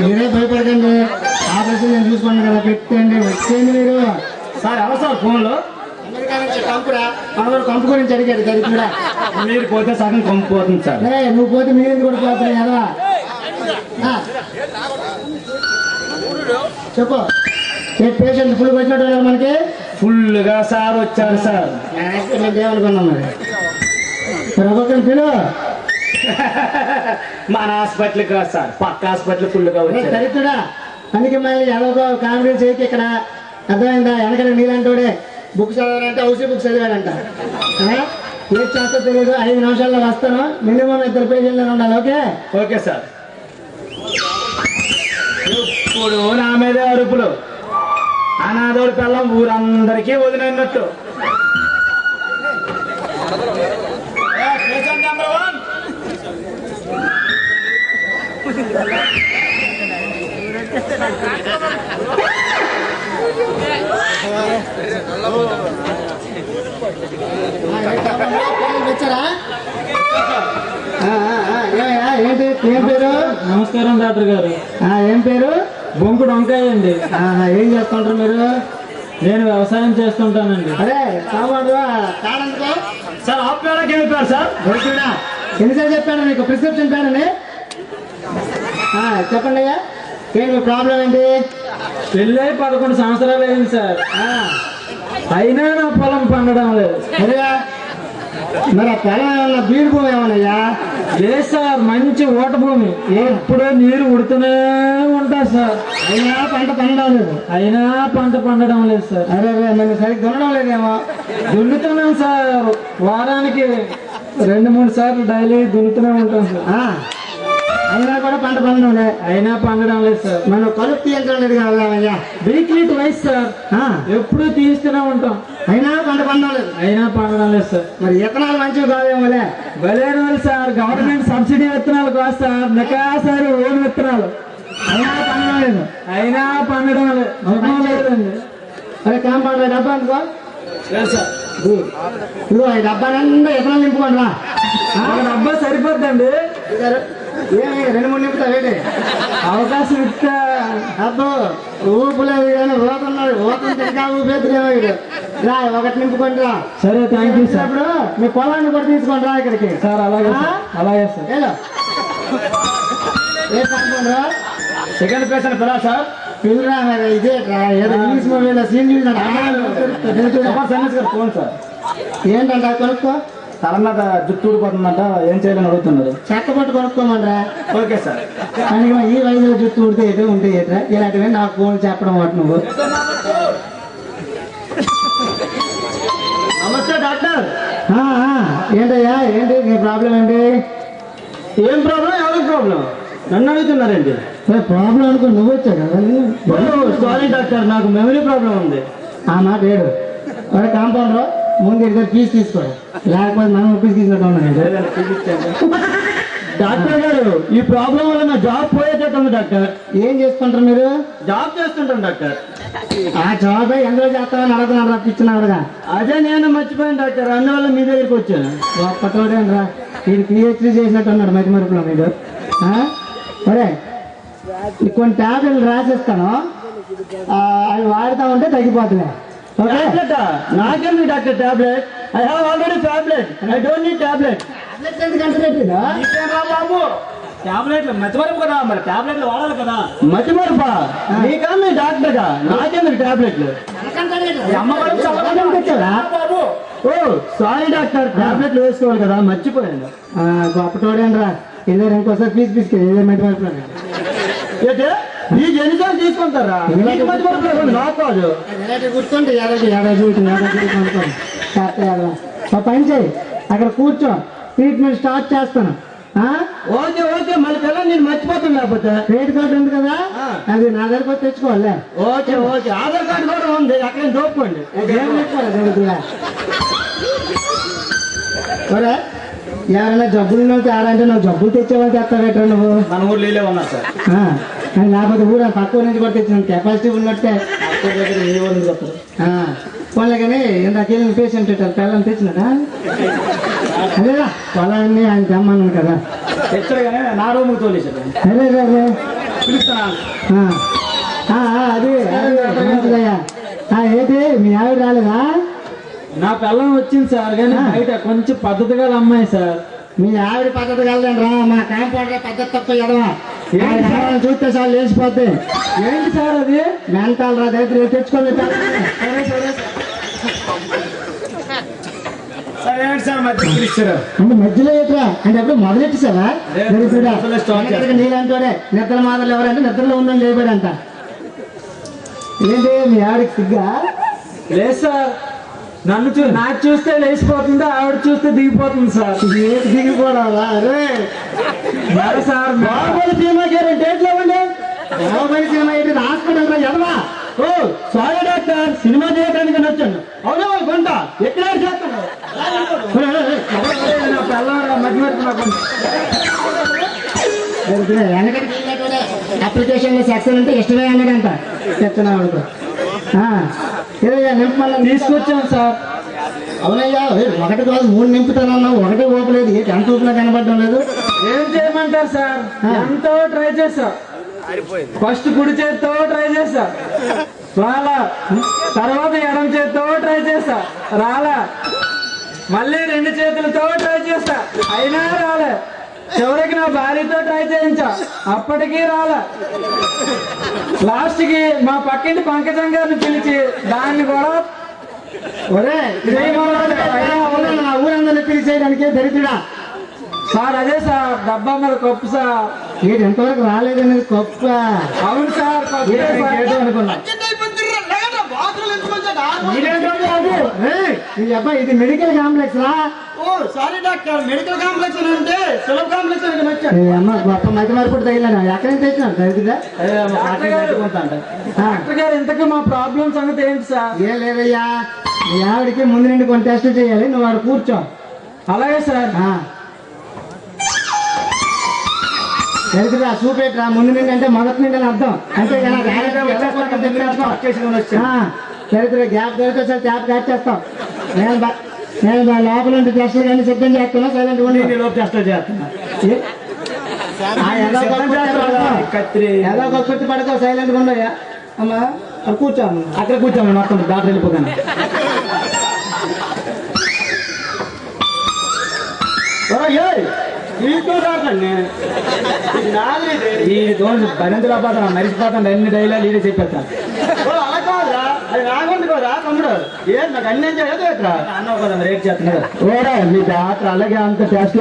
మీరే భయపడకండి, ఆపరేషన్ నేను చూసుకోండి కదా, పెట్టండి వచ్చేయండి మీరు. సార్ ఎవరు సార్ ఫోన్లో? అమెరికా నుంచి కంపురా, మనవాడు కంపు గురించి అడిగాడు దరిద్రుడా. మీరు పోతే సగం కంపు పోతుంది సార్. నువ్వు పోతే మీరు కూడా పోతున్నాయి కదా. చెప్పు, పేషెంట్ ఫుల్ వచ్చినట్టు మనకి ఫుల్గా సార్ వచ్చారు సార్. ఏమనుకున్నాం మరి ఒక్కొక్కరిని పిలు. మన హాస్పిటల్ కాదు సార్, పక్క హాస్పిటల్ ఫుల్గా వచ్చారు. దరిద్రుడా, అందుకే మళ్ళీ ఎవరో కాన్ఫిడెన్స్ చేయకి ఇక్కడ అర్థమైందా? వెనకనే నీలాంటోడే బుక్ చదవాలంటే హౌసీ బుక్ చదివాడంట. ఏం చేస్తా తెలియదు, 5 నిమిషాల్లో వస్తాను. మినిమం 2 పేజీల్లో ఉండాలి. Okay okay sir. ఇప్పుడు నా మీదే అరుపులు, అనాథోడి పిల్లం ఊరందరికీ వదిలినట్టు. వచ్చారా? ఏంటి, ఏం పేరు? నమస్కారం డాక్టర్ గారు. ఏం పేరు? బొంకుడు వంకాయ అండి. ఏం చేస్తుంటారు మీరు? నేను వ్యవసాయం చేస్తుంటానండి. అదే సామాను కాడందుకో సార్ ఆఫ్ పేడకి వెళ్ళిపోయారు సార్. దొరికినా ఎన్నిసార్లు చెప్పాను మీకు ప్రిస్క్రిప్షన్ పేడని? చెప్పండి అయ్యా, ఏంటి ప్రాబ్లం ఏంటి? పెళ్ళై 11 సంవత్సరాలు అయింది సార్, అయినా నా పొలం పండడం లేదు. అదేగా మరి ఆ పొలం ఏమన్నా బీడు భూమి ఏమన్నాయ్యా? లేదు సార్, మంచి ఓట భూమి, ఎప్పుడో నీరు ఉడుతూనే ఉంటా సార్, అయినా పంట పండడం లేదు. అయినా పంట పండడం లేదు సార్. అరే మరి సరిగ్గా దున్నడం లేదేమో? దున్నుతున్నాం సార్, వారానికి 2-3 సార్లు డైలీ దున్నుతూనే ఉంటాం సార్, అయినా కూడా పంట పండడం లేదు. అయినా పండడం లేదు సార్. మనం కలుపు తీయించడం లేదు కావాలయ్యా. వీక్లీ ట్వైస్ సార్, ఎప్పుడూ తీస్తూనే ఉంటాం, అయినా పంట పండడం లేదు. అయినా పండడం లేదు సార్. మరి విత్తనాలు మంచివి కాదేమోలే. బలేనోళ్ళు సార్, గవర్నమెంట్ సబ్సిడీ విత్తనాలు కాదు సార్, నెకాసారి ఓన్ విత్తనాలు, అయినా పండడం లేదు. అయినా పండడం లేదండి. అరే కాంపౌండ్ డబ్బా అనుకో, సార్ ఇదిగో ఈ డబ్బానంతా విత్తనాలు నింపుకోండి రా. ఒక డబ్బా సరిపోద్దండి. 2-3 నింపుతా వేడి అవకాశం ఇస్తే. అబ్బో ఊపులేదు కానీ ఊతున్నాడు, ఊతం తిరిగా ఊపేద్దులేమో వీడు. రా ఒకటి నింపుకోండి రా. సరే, థ్యాంక్ యూ సార్. ఇప్పుడు మీ పొలాన్ని కూడా తీసుకోండి రా ఇక్కడికి. సార్ అలాగే సార్, అలాగే సార్. ఏదో ఏ కాంపౌండ్ రా? సెకండ్ పేషెంట్ పిల్ల సార్. పిల్లరా మరి ఇదే ఏదో ఇంగ్లీష్ మూవీలో సీన్ చూసినాడు. Phone sir. ఏంటంట కొనుక్కో? తల మీద జుట్టు ఊడిపోతుందంట, ఏం చేయాలని అడుగుతున్నారు. చెక్క పట్టు కొనుక్కోమంటారా? Okay sir. కానీ ఈ వయసులో జుట్టు ఊడితే ఏటో ఉంటే ఏట్రా ఇలాంటివి నాకు ఫోన్ చెప్పడం వాటి నువ్వు. నమస్తే డాక్టర్. ఏంటయ్యా, ఏంటి నీ ప్రాబ్లం ఏంటి? ఏం ప్రాబ్లం? ఎవరికి ప్రాబ్లం? నన్ను అడుగుతున్నారండి. ప్రాబ్లం అనుకో, నువ్వు వచ్చావు కదా. సారీ డాక్టర్, నాకు మెమరీ ప్రాబ్లం ఉంది. ఆ మాట ఏడు. ఒక కాంపౌండర్ ముందు ఇద్దరు ఫీజు తీసుకోడు, లేకపోతే మనం ఫీజు తీసుకుంటా ఉన్నాను. డాక్టర్ గారు, ఈ ప్రాబ్లం వల్ల నా జాబ్ పోయేటట్టు ఉంది డాక్టర్. ఏం చేసుకుంటారు మీరు? జాబ్ చేస్తుంటాను డాక్టర్. ఆ జాబ్ ఎందులో చేస్తామని అడుగుతున్నాడు రా పిచ్చినాడుగా. అదే నేను మర్చిపోయాను డాక్టర్, అందువల్ల మీ దగ్గరికి వచ్చాను. ఒక్కటోడేనరా, వీడు పిహెచ్డీ చేసినట్టు ఉన్నాడు మధ్య మరుపులో మీరు. సరే, కొన్ని ట్యాబ్లెట్లు రాసిస్తాను, అవి వాడుతూ ఉంటే తగ్గిపోతున్నాయి. నాకేమి doctor tablet? I have already tablet, I don't need tablet. బాబు టాబ్లెట్లు మతిమరుపు కదా, మరి టాబ్లెట్లు వాడాలి కదా. మతిమరుపా? నీకా మీ డాక్టర్గా? నాకేందుకు టాబ్లెట్లు? బాబు ఓ సారీ డాక్టర్, టాబ్లెట్లు వేసుకోవాలి కదా, మర్చిపోయాను. గొప్పటోడేనరా, వెళ్ళారు ఇంకోసారి ఫీజు తీసుకెళ్ళి మధ్య మరుపులో. ఏంటి ఫీజు ఎన్నిసార్లు తీసుకుంటారా? మతిమరుపు నాకు కాదు. గుర్తుంటే పని చేయి, అక్కడ కూర్చో, ట్రీట్మెంట్ స్టార్ట్ చేస్తాను. ఓకే ఓకే, మళ్ళీ పిల్ల నేను మర్చిపోతాను. లేకపోతే క్రెడిట్ కార్డు ఉంది కదా, అది నా దగ్గర పోతే తెచ్చుకోవాలి. ఓకే ఓకే, ఆధార్ కార్డు కూడా ఉంది, అక్కడ దోపుకోండి. ఎవరైనా జబ్బులు తేడంటే నువ్వు జబ్బులు తెచ్చేవాళ్ళు తెస్తావేట్రా నువ్వు? మన ఊర్లో ఇల్లే ఉన్నారు సార్. లేకపోతే ఊరు తక్కువ నుంచి కూడా తెచ్చిన కెపాసిటీ ఉన్నట్టే. వాళ్ళే కానీ ఇందాక పేషెంట్ పిల్లల్ని తెచ్చినాడా? అదేరా పొలాన్ని ఆయన తెమ్మన్నాను కదా. తెచ్చగానే నా రూమ్ తోలేసాడు. అదే అదే పిలుస్తున్నాను. అది మంచిదయ్యా. ఏంటి మీ ఆవిడ రాలేదా? నా పిల్లం వచ్చింది సార్, కానీ బయట కొంచెం పద్ధతి గల అమ్మాయి సార్. మీ ఆవిడ పద్ధతి కలదండి రా, మా కాంపౌండర్ పద్ధతి తక్కువ ఎదవా. చూస్తే సార్ లేచిపోద్ది. ఏంటి సార్ అది? మెంటాలు రా దగ్గర తెచ్చుకోండి. సరే ఏంటి సార్ మధ్య పిలిచారు? అంటే మధ్యలో ఏంట్రా అంటే ఎప్పుడు మొదలెట్టేసావా? నీళ్ళంటోడే నిద్ర మాటలు ఎవరంటే నిద్రలో ఉందని లేపాడంట. ఏంటి మీ ఆవిడకి సిగ్గా? లేదు సార్, నాకు చూస్తే లేచిపోతుంది, ఆవిడ చూస్తే దిగిపోతుంది సార్. ఏంటి దిగిపోవడాలా? అరే సార్ బాహుబలి సినిమాకి డేట్లు ఇవ్వండి. బాహుబలి సినిమా ఏంటి? హాస్పిటల్ రా ఎదవా. ఓ సారీ డాక్టర్, సినిమా చేయడానికి వచ్చాను. అవునా కొంట ఎక్కడ చేస్తాను? నా పిల్లరా మధ్య అప్లికేషన్ లో సెక్షన్ అంటే ఇష్టమే అన్నాడంట. చెప్తున్నాడు తీసుకొచ్చాను సార్. అవునయ్యా, ఒకటి కాదు 3 నింపుతానన్నావు, ఒకటి ఊపలేదు. ఎంత ఊపినా కనబడడం లేదు. ఏం చేయమంటారు సార్? ఎంతో ట్రై చేశా. ఫస్ట్ కుడి చేతితో ట్రై చేశా, రాలా. తర్వాత ఎడం చేతితో ట్రై చేశా, రాలా. మళ్ళీ 2 చేతులతో ట్రై చేశా, అయినా రాలే. చివరికి నా భార్యతో ట్రై చేయించా, అప్పటికీ రాలే. లాస్ట్ కి మా పక్కింటి పంకజం గారిని పిలిచి దాన్ని కూడా ఊరందరినీ పిలిచేయడానికే దరిద్రుడా. సార్ అదే సార్, డబ్బా మీద కప్పు సార్. ఏంటి ఎంతవరకు రాలేదనేది గొప్ప. అవును సార్, అనుకున్నా. అబ్బాయి ఇది మెడికల్ కాంప్లెక్స్ రా. ఓ సారీ డాక్టర్, మెడికల్ కాంప్లెక్స్ అంటే సులభ కాంప్లెక్స్ అని వచ్చాను. అమ్మ గొప్ప మధ్య మార్పుడు తగిలాను. ఎక్కడి నుంచి తెచ్చినాడు దరిద్రుడా? డాక్టర్ గారు, ఇంతకీ మా ప్రాబ్లం సంగతి ఏంటి సార్? ఏం లేదయ్యా, మీ ఆవిడికి ముందు నుండి కొన్ని టెస్టులు చేయాలి. నువ్వు వాడు కూర్చో. అలాగే సార్. దరిద్రుడా చూపెట్రా. ముందు నుండి అంటే మొదటి నుండి అని అర్థం. అంటే దరిద్రుడు గ్యాప్ దొరికితే సార్ ట్యాప్ క్యాచ్ చేస్తాం. నేను లోపల ఉంటే టెస్టులు కానీ సిద్ధం చేస్తున్నా. సైలెంట్ ఉండి లోపు టెస్టులు చేస్తున్నా. ఏదో ఒక కుర్తి పడుకో, సైలెంట్ గా ఉండయా. అమ్మా అక్కడ కూర్చోను, అక్కడ కూర్చోమని మొత్తం డాక్టర్ వెళ్ళిపోతాను. ఈ దోషం భరించలేకపోతాను, మరిచిపోతాను. అన్ని డైలాగ్ ఈడే చెప్పేస్తాను. అలా కాదురా, అది రాకుండా కదా తమ్ముడు. ఏం నాకు అన్ని ఏం చేయదు అన్నావు కదా, రేట్ చేస్తున్నాడు. మీ డాక్టర్ అలాగే అంత టెస్ట్